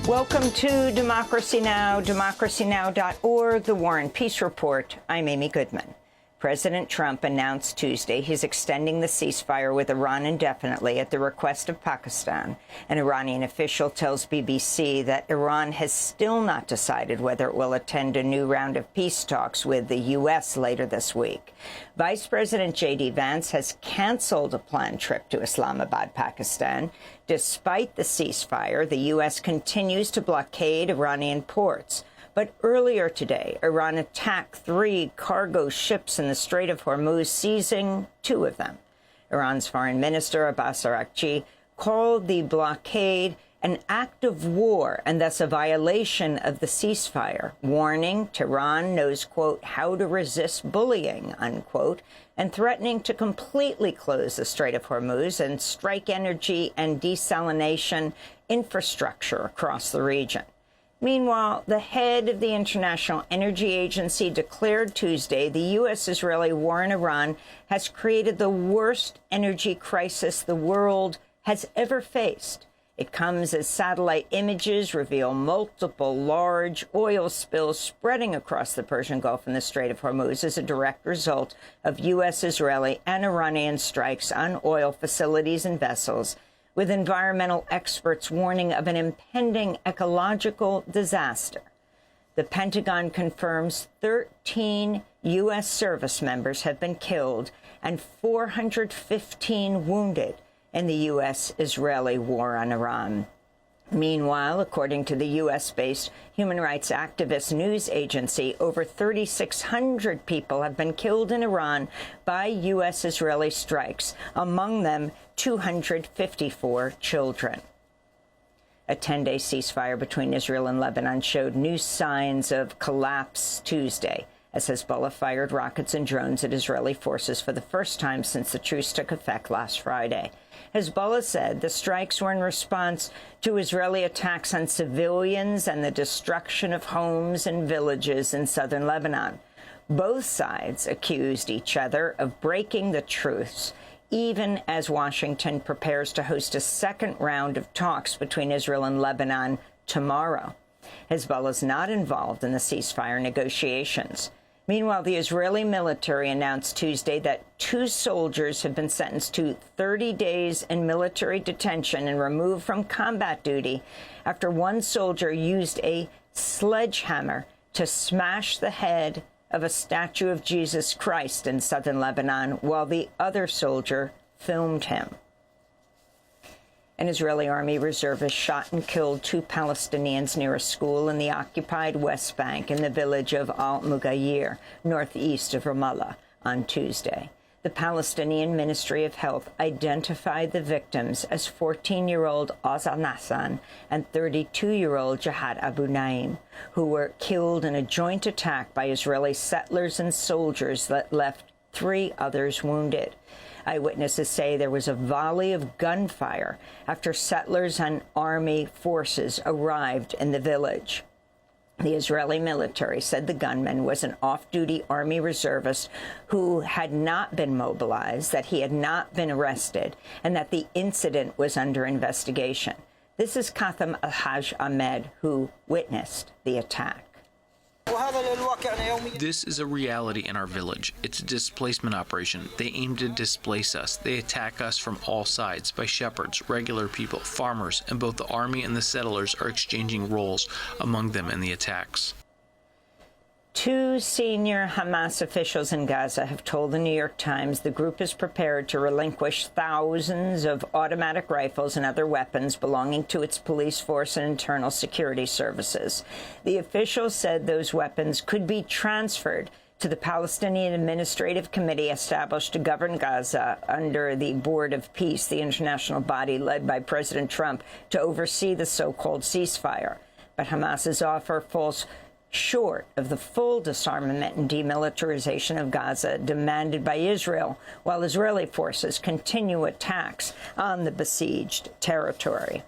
Welcome to Democracy Now!, democracynow.org, the War and Peace Report. I'm Amy Goodman. President Trump announced Tuesday he's extending the ceasefire with Iran indefinitely at the request of Pakistan. An Iranian official tells BBC that Iran has still not decided whether it will attend a new round of peace talks with the U.S. later this week. Vice President J.D. Vance has canceled a planned trip to Islamabad, Pakistan. Despite the ceasefire, the U.S. continues to blockade Iranian ports. But earlier today, Iran attacked 3 cargo ships in the Strait of Hormuz, seizing 2 of them. Iran's Foreign Minister Abbas Araghchi called the blockade an act of war and thus a violation of the ceasefire, warning Tehran knows, quote, how to resist bullying, unquote, and threatening to completely close the Strait of Hormuz and strike energy and desalination infrastructure across the region. Meanwhile, the head of the International Energy Agency declared Tuesday the U.S.-Israeli war in Iran has created the worst energy crisis the world has ever faced. It comes as satellite images reveal multiple large oil spills spreading across the Persian Gulf and the Strait of Hormuz as a direct result of U.S., Israeli, and Iranian strikes on oil facilities and vessels, with environmental experts warning of an impending ecological disaster. The Pentagon confirms 13 U.S. service members have been killed and 415 wounded in the U.S.-Israeli war on Iran. Meanwhile, according to the U.S.-based human rights activist news agency, over 3,600 people have been killed in Iran by U.S.-Israeli strikes, among them 254 children. A 10-day ceasefire between Israel and Lebanon showed new signs of collapse Tuesday, as Hezbollah fired rockets and drones at Israeli forces for the first time since the truce took effect last Friday. Hezbollah said the strikes were in response to Israeli attacks on civilians and the destruction of homes and villages in southern Lebanon. Both sides accused each other of breaking the truce, even as Washington prepares to host a second round of talks between Israel and Lebanon tomorrow. Hezbollah is not involved in the ceasefire negotiations. Meanwhile, the Israeli military announced Tuesday that 2 soldiers have been sentenced to 30 days in military detention and removed from combat duty after one soldier used a sledgehammer to smash the head of a statue of Jesus Christ in southern Lebanon, while the other soldier filmed him. An Israeli army reservist shot and killed 2 Palestinians near a school in the occupied West Bank in the village of Al-Mughayir, northeast of Ramallah, on Tuesday. The Palestinian Ministry of Health identified the victims as 14-year-old Azza Nassan and 32-year-old Jihad Abu Naim, who were killed in a joint attack by Israeli settlers and soldiers that left 3 others wounded. Eyewitnesses say there was a volley of gunfire after settlers and army forces arrived in the village. The Israeli military said the gunman was an off-duty army reservist who had not been mobilized, that he had not been arrested, and that the incident was under investigation. This is Katham Al-Haj Ahmed, who witnessed the attack. This is a reality in our village. It's a displacement operation. They aim to displace us. They attack us from all sides by shepherds, regular people, farmers, and both the army and the settlers are exchanging roles among them in the attacks. 2 senior Hamas officials in Gaza have told the New York Times the group is prepared to relinquish thousands of automatic rifles and other weapons belonging to its police force and internal security services. The officials said those weapons could be transferred to the Palestinian Administrative Committee established to govern Gaza under the Board of Peace, the international body led by President Trump to oversee the so-called ceasefire. But Hamas's offer falls short of the full disarmament and demilitarization of Gaza demanded by Israel, while Israeli forces continue attacks on the besieged territory.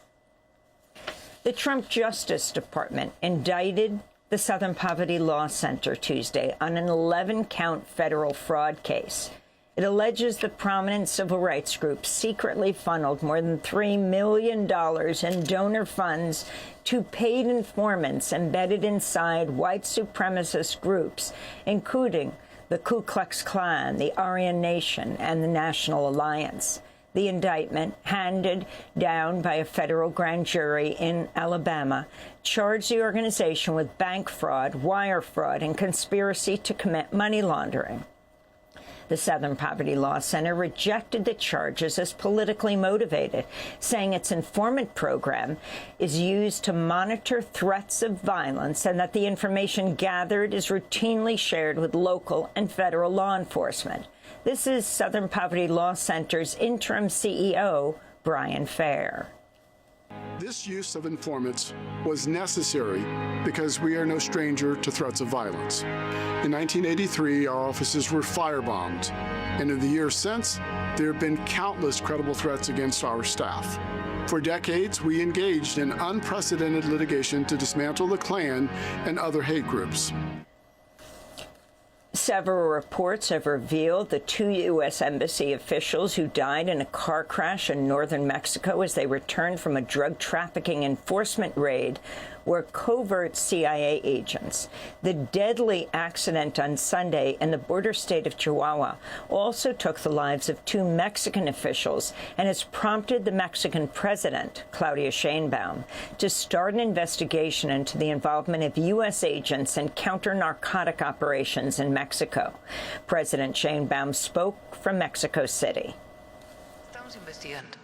The Trump Justice Department indicted the Southern Poverty Law Center Tuesday on an 11-count federal fraud case. It alleges that prominent civil rights groups secretly funneled more than $3 million in donor funds to paid informants embedded inside white supremacist groups, including the Ku Klux Klan, the Aryan Nation, and the National Alliance. The indictment, handed down by a federal grand jury in Alabama, charged the organization with bank fraud, wire fraud, and conspiracy to commit money laundering. The Southern Poverty Law Center rejected the charges as politically motivated, saying its informant program is used to monitor threats of violence and that the information gathered is routinely shared with local and federal law enforcement. This is Southern Poverty Law Center's interim CEO, Brian Fair. This use of informants was necessary because we are no stranger to threats of violence. In 1983, our offices were firebombed, and in the years since, there have been countless credible threats against our staff. For decades, we engaged in unprecedented litigation to dismantle the Klan and other hate groups. Several reports have revealed the 2 U.S. Embassy officials who died in a car crash in northern Mexico as they returned from a drug trafficking enforcement raid were covert CIA agents. The deadly accident on Sunday in the border state of Chihuahua also took the lives of 2 Mexican officials and has prompted the Mexican president, Claudia Sheinbaum, to start an investigation into the involvement of U.S. agents in counter-narcotic operations in Mexico. President Sheinbaum spoke from Mexico City.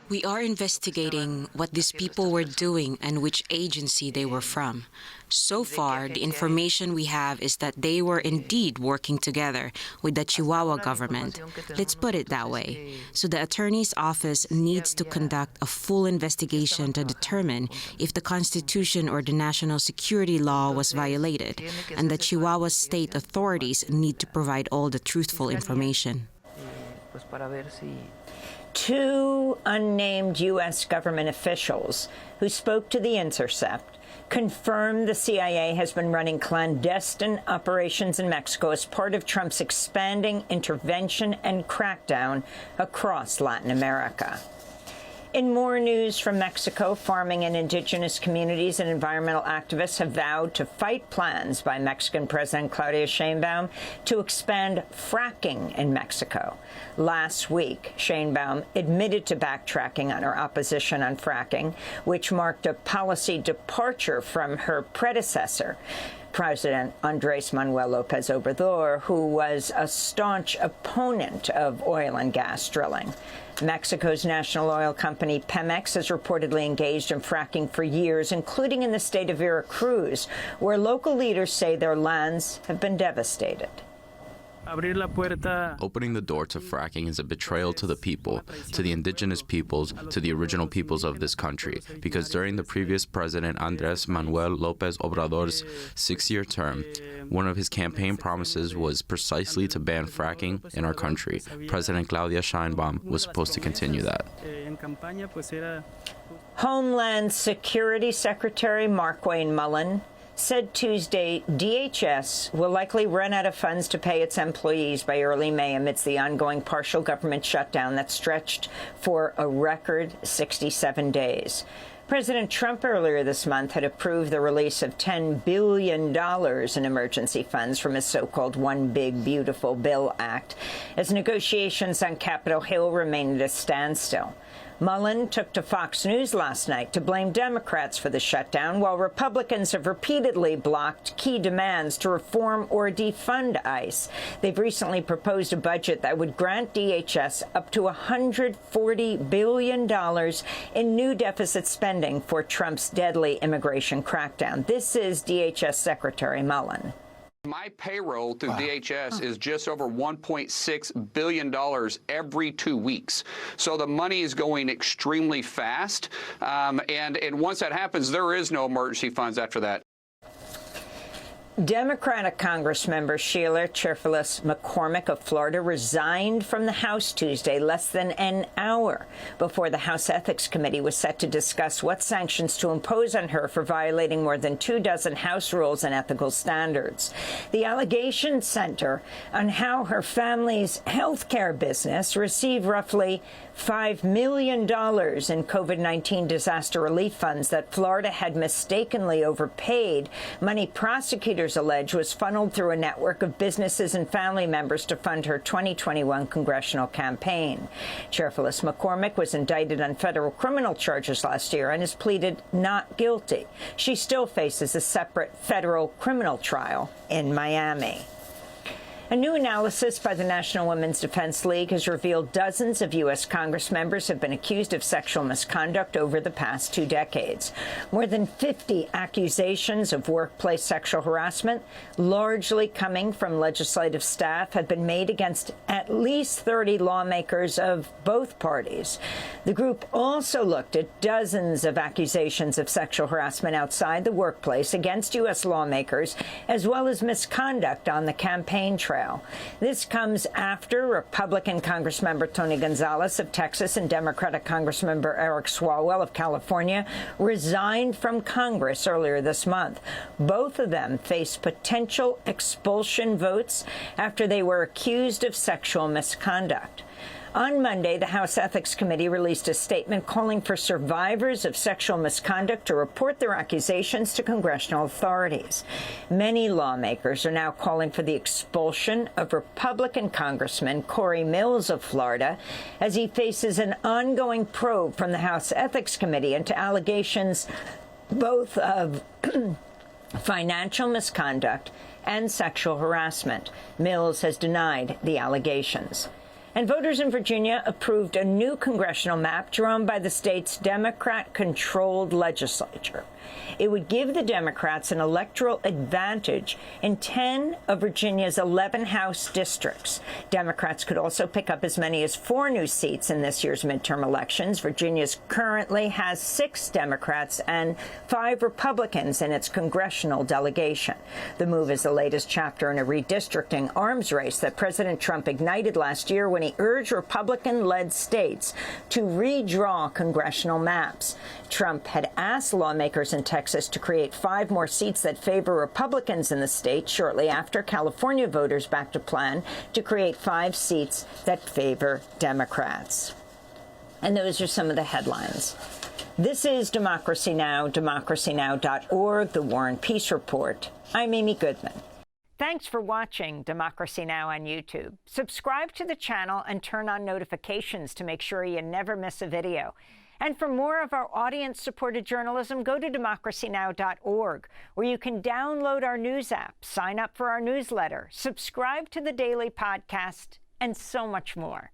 We are investigating what these people were doing and which agency they were from. So far, the information we have is that they were indeed working together with the Chihuahua government. Let's put it that way. So the attorney's office needs to conduct a full investigation to determine if the Constitution or the national security law was violated, and the Chihuahua state authorities need to provide all the truthful information. 2 unnamed U.S. government officials who spoke to The Intercept confirmed the CIA has been running clandestine operations in Mexico as part of Trump's expanding intervention and crackdown across Latin America. In more news from Mexico, farming and indigenous communities and environmental activists have vowed to fight plans by Mexican President Claudia Sheinbaum to expand fracking in Mexico. Last week, Sheinbaum admitted to backtracking on her opposition on fracking, which marked a policy departure from her predecessor, President Andrés Manuel López Obrador, who was a staunch opponent of oil and gas drilling. Mexico's national oil company Pemex has reportedly engaged in fracking for years, including in the state of Veracruz, where local leaders say their lands have been devastated. Opening the door to fracking is a betrayal to the people, to the indigenous peoples, to the original peoples of this country, because during the previous president Andrés Manuel López Obrador's 6-year term, one of his campaign promises was precisely to ban fracking in our country. President Claudia Sheinbaum was supposed to continue that. Homeland Security Secretary Markwayne Mullin said Tuesday DHS will likely run out of funds to pay its employees by early May amidst the ongoing partial government shutdown that stretched for a record 67 days. President Trump earlier this month had approved the release of $10 billion in emergency funds from his so-called One Big Beautiful Bill Act, as negotiations on Capitol Hill remained at a standstill. Mullin took to Fox News last night to blame Democrats for the shutdown, while Republicans have repeatedly blocked key demands to reform or defund ICE. They've recently proposed a budget that would grant DHS up to $140 billion in new deficit spending for Trump's deadly immigration crackdown. This is DHS Secretary Mullin. My payroll through DHS is just over $1.6 billion every 2 weeks. So the money is going extremely fast. And once that happens, there is no emergency funds after that. Democratic Congressmember Sheila Cherfilus McCormick of Florida resigned from the House Tuesday, less than an hour before the House Ethics Committee was set to discuss what sanctions to impose on her for violating more than 24 House rules and ethical standards. The allegations center on how her family's health care business received roughly $5 million in COVID-19 disaster relief funds that Florida had mistakenly overpaid, money prosecutors allege was funneled through a network of businesses and family members to fund her 2021 congressional campaign. Cherfilus McCormick was indicted on federal criminal charges last year and has pleaded not guilty. She still faces a separate federal criminal trial in Miami. A new analysis by the National Women's Defense League has revealed dozens of U.S. Congress members have been accused of sexual misconduct over the past 2 decades. More than 50 accusations of workplace sexual harassment, largely coming from legislative staff, have been made against at least 30 lawmakers of both parties. The group also looked at dozens of accusations of sexual harassment outside the workplace against U.S. lawmakers, as well as misconduct on the campaign trail. This comes after Republican Congressmember Tony Gonzalez of Texas and Democratic Congressmember Eric Swalwell of California resigned from Congress earlier this month. Both of them face potential expulsion votes after they were accused of sexual misconduct. On Monday, the House Ethics Committee released a statement calling for survivors of sexual misconduct to report their accusations to congressional authorities. Many lawmakers are now calling for the expulsion of Republican Congressman Corey Mills of Florida as he faces an ongoing probe from the House Ethics Committee into allegations both of financial misconduct and sexual harassment. Mills has denied the allegations. And voters in Virginia approved a new congressional map drawn by the state's Democrat-controlled legislature. It would give the Democrats an electoral advantage in 10 of Virginia's 11 House districts. Democrats could also pick up as many as 4 new seats in this year's midterm elections. Virginia currently has 6 Democrats and 5 Republicans in its congressional delegation. The move is the latest chapter in a redistricting arms race that President Trump ignited last year when he urged Republican-led states to redraw congressional maps. Trump had asked lawmakers in Texas to create 5 more seats that favor Republicans in the state shortly after California voters backed a plan to create 5 seats that favor Democrats. And those are some of the headlines. This is Democracy Now!, democracynow.org, The War and Peace Report. I'm Amy Goodman. Thanks for watching Democracy Now! On YouTube. Subscribe to the channel and turn on notifications to make sure you never miss a video. And for more of our audience-supported journalism, go to democracynow.org, where you can download our news app, sign up for our newsletter, subscribe to the daily podcast, and so much more.